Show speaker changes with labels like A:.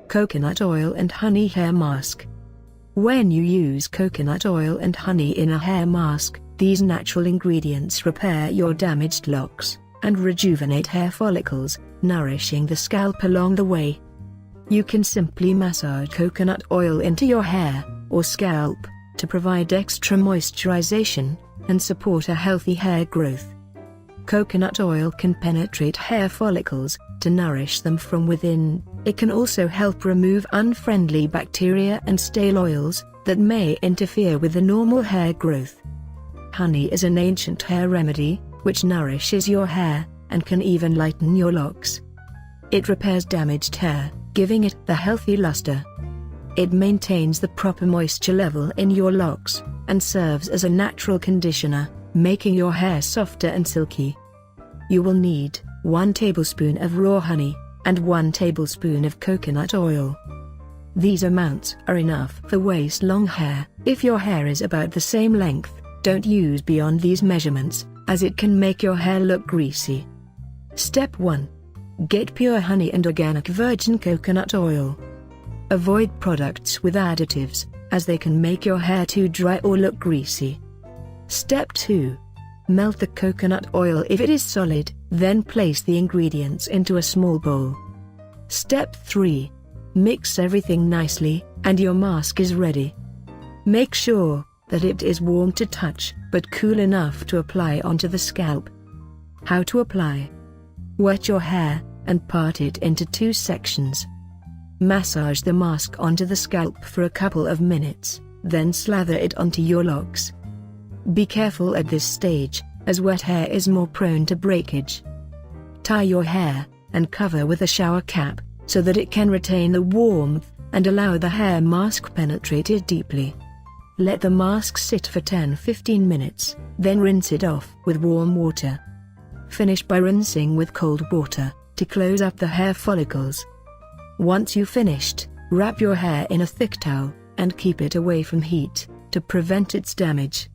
A: Coconut oil and honey hair mask. When you use coconut oil and honey in a hair mask, these natural ingredients repair your damaged locks and rejuvenate hair follicles, nourishing the scalp along the way. You can simply massage coconut oil into your hair or scalp to provide extra moisturization and support a healthy hair growth. Coconut oil can penetrate hair follicles to nourish them from within. It can also help remove unfriendly bacteria and stale oils that may interfere with the normal hair growth. Honey is an ancient hair remedy, which nourishes your hair and can even lighten your locks. It repairs damaged hair, giving it the healthy luster. It maintains the proper moisture level in your locks and serves as a natural conditioner, making your hair softer and silky. You will need 1 tablespoon of raw honey and 1 tablespoon of coconut oil. These amounts are enough for waist-long hair. If your hair is about the same length, don't use beyond these measurements, as it can make your hair look greasy. Step 1. Get pure honey and organic virgin coconut oil. Avoid products with additives, as they can make your hair too dry or look greasy. Step 2. Melt the coconut oil if it is solid, then place the ingredients into a small bowl. Step 3. Mix everything nicely, and your mask is ready. Make sure that it is warm to touch, but cool enough to apply onto the scalp. How to apply? Wet your hair and part it into 2 sections. Massage the mask onto the scalp for a couple of minutes, then slather it onto your locks. Be careful at this stage, as wet hair is more prone to breakage. Tie your hair and cover with a shower cap, so that it can retain the warmth and allow the hair mask penetrated deeply. Let the mask sit for 10-15 minutes, then rinse it off with warm water. Finish by rinsing with cold water to close up the hair follicles. Once you've finished, wrap your hair in a thick towel and keep it away from heat to prevent its damage.